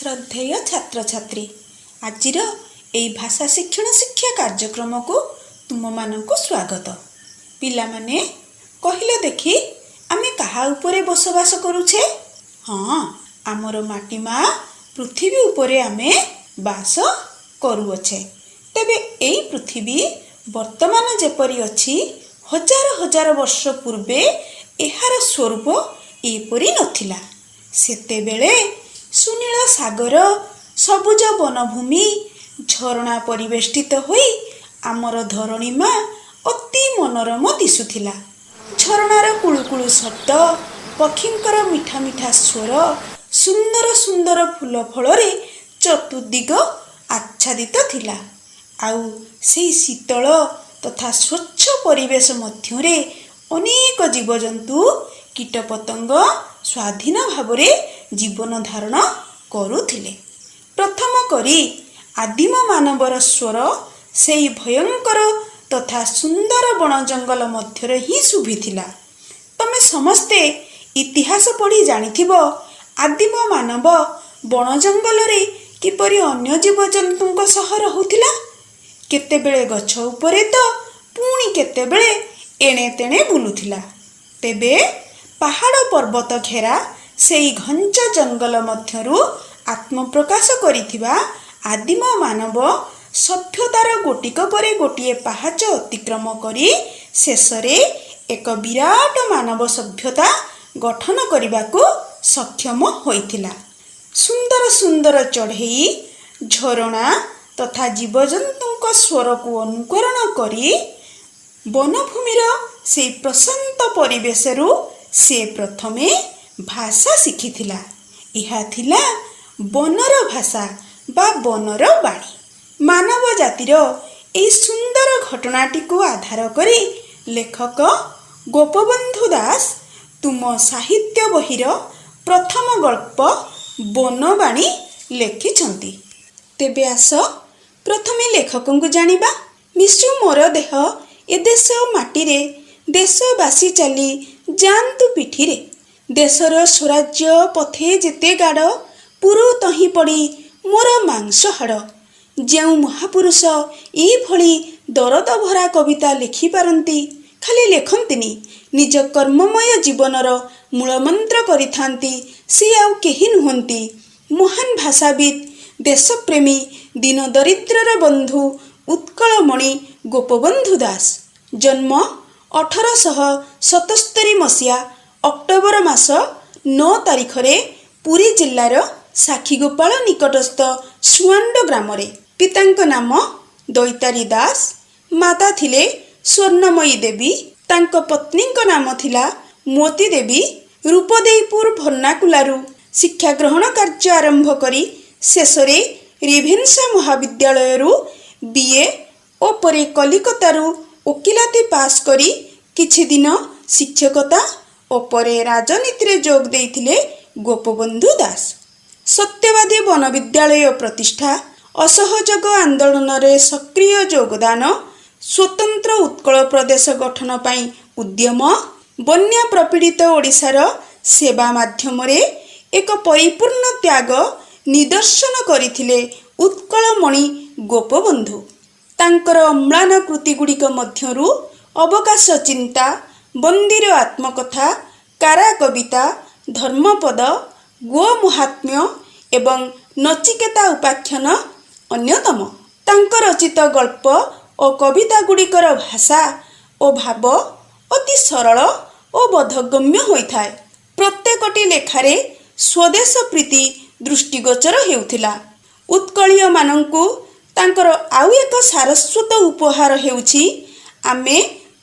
श्रद्धेय छात्र छात्री आजिर एई भाषा शिक्षण शिक्षा कार्यक्रम को तुम मानकु स्वागत। पिला माने कहिलो देखी आमे कहा उपरे बसवास करूछे? हाँ, आमर माटी माँ पृथ्वी उपरे आमे बास करूअछे। तेबे एई पृथ्वी वर्तमान जेपरि अछि हजार हजार वर्ष पूर्वे एहार स्वरूप एपरि नथिला। सेतेबेले सुनील सागर सबुज वनभूमि झरणा परिवेष्टित होई आमर धरणी माँ अति मनोरम दिशुथिला। झरणार कुळुकुळु शब्द, पक्षींकर मिठा मिठा स्वर, सुंदर सुंदर फूल फଳରେ चतुर्दिग आच्छादित थिला। आउ सेई शीतल तथा स्वच्छ परिवेश मध्यरे अनेक जीवजंतु कीटपतंग स्वाधीन भावरे जीवन धारण करुथिले। प्रथम करी आदिम मानवर स्वर सेई भयंकर तथा सुंदर बण जंगल मध्यरे ही शुभिथिला। तमे समस्ते इतिहास पढ़ी जानिथिबो आदिम मानव बण जंगल रे किपरि अन्य जीवजंतुଙ୍କ सह रहुथिला। केतेबेले गछ उपरे तो पुणी केतेबेले एणे तेणे बुलुथिला। तेबे पहाड़ पर्वत घेरा सेई घंच जंगल मध्यरु आत्मप्रकाश करिथिबा आदिम मानव सभ्यतार गोटिक परे गोटिए पहाच अतिक्रम करी शेषरे एक विराट मानव सभ्यता गठन करिबाकु सक्षम होइथिला। सुंदर सुंदर चढ़ेई, झरणा तथा जीवजंतुଙ୍କ स्वर को अनुकरण करी वनभूमिर से प्रशांत परिवेशरु से प्रथमे भाषा शिखिथिला। इहा थिला वनर भाषा बा वनर बाणी। मानव जातिर एई सुंदर घटनाटी को आधार करी लेखक गोपबंधु दास तुम साहित्य बहिर प्रथम गल्प वनबाणी लेखिछंती। तेबे आस प्रथमे लेखकंकु जानिबा। मिशु मोर देह ए देश माटी रे, देशवासी चली जानतु पिठिरे। देशर स्वराज्य पथे जेते गाड़, पुरु तही पड़ी मोर मांस हाड़। जेउ महापुरुष एई भली दरद भरा कविता लिखि पारंती, खाली लेखंतिनी, निज कर्ममय जीवनर मूलमंत्र करिथांती, से आउ केही नुहंती। महान भाषाविद, देशप्रेमी, दीन दरिद्रर बंधु उत्कलमणि गोपबंधु दास। जन्म 1877 मसीहा अक्टोबर मास 9 तारिख रे पुरी जिल्लार साखीगोपाल निकटस्थ सुआंड ग्राम रे। पितांक नाम दैतारी दास, माता थिले स्वर्णमयी देवी। तांक पत्नींक नाम थिला मोती देवी। रूपदेईपुर भर्नाकुलारू शिक्षा ग्रहण कार्य आरंभ करी शेषरे रेभेन्सा महाविद्यालयरू बीए ओ परे कलिकतारू वकिलाती पास करी किछि दिन शिक्षकता ओ परे राजनीति रे जोग देइथिले गोपबंधु दास। सत्यवादी वन विद्यालय प्रतिष्ठा, असहयोग आंदोलन रे सक्रिय योगदान, स्वतंत्र उत्कल प्रदेश गठन पाई उद्यम, बन्या प्रपीड़ित ओडिशार सेवा माध्यम रे एक परिपूर्ण त्याग निदर्शन करिथिले उत्कलमणि गोपबंधु। तांकर अम्लान कृति गुड़िक मध्यरु अवकाश चिंता, बंदीर आत्मकथा, कारा कविता, धर्मपद, गो महात्म्य एवं नचिकेता उपाख्यान अन्यतम। तांकर रचित गल्प और कविता गुड़िकर भाषा और भाव अति सरल और बोधगम्य होइथाय। प्रत्येकटी लेखारे स्वदेश प्रीति दृष्टिगोचर हेउथिला। उत्कलीय मानंकु तांकर आउ एक सारस्वत उपहार हेउछि आमे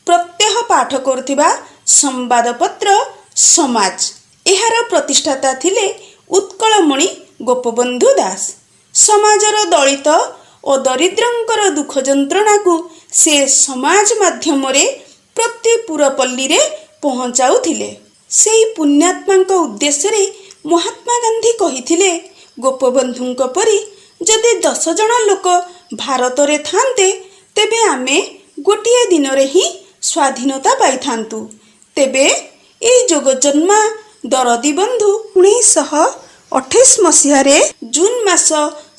प्रत्यह पाठ करुथिबा संवादपत्र समाज। एहार प्रतिष्ठाता थिले उत्कलमणि गोपबंधु दास। समाजर दलित और दरिद्रंकर दुख जंत्रणा को से समाज माध्यम रे प्रति पुरपल्ली रे पहुंचाउथिले। सेई पुण्यात्मांक उद्देश्य रे महात्मा गांधी कहिथिले, गोपबंधुंक परी जदि 10 जन लोक भारत रे थांते तेबे आमे गोटिए दिन रे ही स्वाधीनता पाई थांतु। तेबे एई जोगजन्मा दरदी बंधु 19 ଅଠେଇଶ ମସିହାରେ ଜୁନ୍ ମାସ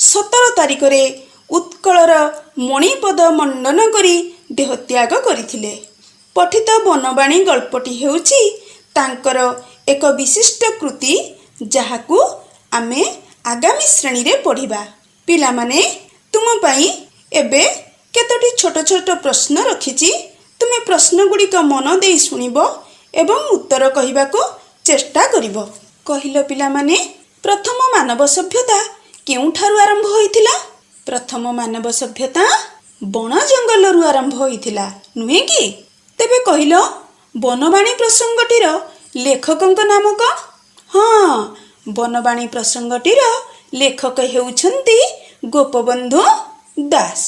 17 ତାରିଖରେ ଉତ୍କଳର ମଣିପଦ ମଣ୍ଡନ କରି ଦେହତ୍ୟାଗ କରିଥିଲେ। ପଠିତ ବନବାଣୀ ଗଳ୍ପଟି ହେଉଛି ତାଙ୍କର ଏକ ବିଶିଷ୍ଟ କୃତି, ଯାହାକୁ ଆମେ ଆଗାମୀ ଶ୍ରେଣୀରେ ପଢ଼ିବା। ପିଲାମାନେ, ତୁମ ପାଇଁ ଏବେ କେତୋଟି ଛୋଟ ଛୋଟ ପ୍ରଶ୍ନ ରଖିଛି। ତୁମେ ପ୍ରଶ୍ନଗୁଡ଼ିକ ମନ ଦେଇ ଶୁଣିବ ଏବଂ ଉତ୍ତର କହିବାକୁ ଚେଷ୍ଟା କରିବ। କହିଲ ପିଲାମାନେ, ପ୍ରଥମ ମାନବ ସଭ୍ୟତା କେଉଁଠାରୁ ଆରମ୍ଭ ହୋଇଥିଲା? ପ୍ରଥମ ମାନବ ସଭ୍ୟତା ବଣ ଜଙ୍ଗଲରୁ ଆରମ୍ଭ ହୋଇଥିଲା, ନୁହେଁ କି? ତେବେ କହିଲ, ବନବାଣୀ ପ୍ରସଙ୍ଗଟିର ଲେଖକଙ୍କ ନାମ କ'ଣ? ହଁ, ବନବାଣୀ ପ୍ରସଙ୍ଗଟିର ଲେଖକ ହେଉଛନ୍ତି ଗୋପବନ୍ଧୁ ଦାସ।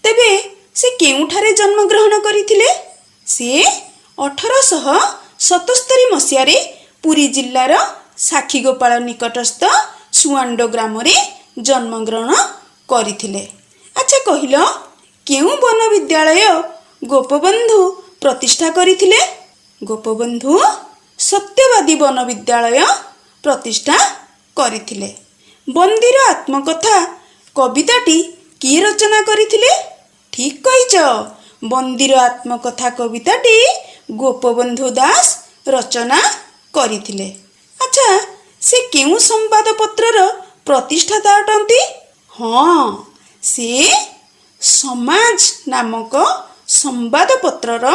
ତେବେ ସେ କେଉଁଠାରେ ଜନ୍ମଗ୍ରହଣ କରିଥିଲେ? ସେ 1877 ମସିହାରେ ପୁରୀ ଜିଲ୍ଲାର ସାକ୍ଷୀଗୋପାଳ ନିକଟସ୍ଥ ସୁଆଣ୍ଡୋ ଗ୍ରାମରେ ଜନ୍ମଗ୍ରହଣ କରିଥିଲେ। ଆଚ୍ଛା କହିଲ, କେଉଁ ବନ ବିଦ୍ୟାଳୟ ଗୋପବନ୍ଧୁ ପ୍ରତିଷ୍ଠା କରିଥିଲେ? ଗୋପବନ୍ଧୁ ସତ୍ୟବାଦୀ ବନ ବିଦ୍ୟାଳୟ ପ୍ରତିଷ୍ଠା କରିଥିଲେ। ବନ୍ଦୀର ଆତ୍ମକଥା କବିତାଟି କିଏ ରଚନା କରିଥିଲେ? ଠିକ୍ କହିଛ, ବନ୍ଦୀର ଆତ୍ମକଥା କବିତାଟି ଗୋପବନ୍ଧୁ ଦାସ ରଚନା କରିଥିଲେ। ଆଚ୍ଛା, ସେ କେଉଁ ସମ୍ବାଦପତ୍ରର ପ୍ରତିଷ୍ଠାତା ଅଟନ୍ତି? ହଁ, ସେ ସମାଜ ନାମକ ସମ୍ବାଦପତ୍ରର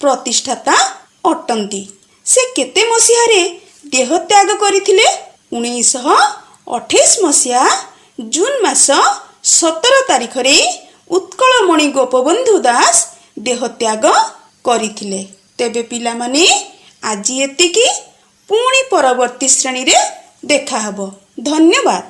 ପ୍ରତିଷ୍ଠାତା ଅଟନ୍ତି। ସେ କେତେ ମସିହାରେ ଦେହତ୍ୟାଗ କରିଥିଲେ? 1928 ମସିହା ଜୁନ୍ ମାସ 17 ତାରିଖରେ ଉତ୍କଳମଣି ଗୋପବନ୍ଧୁ ଦାସ ଦେହତ୍ୟାଗ କରିଥିଲେ। ତେବେ ପିଲାମାନେ, ଆଜି ଏତିକି। ପୁଣି ପରବର୍ତ୍ତୀ ଶ୍ରେଣୀରେ ଦେଖାହେବ। ଧନ୍ୟବାଦ।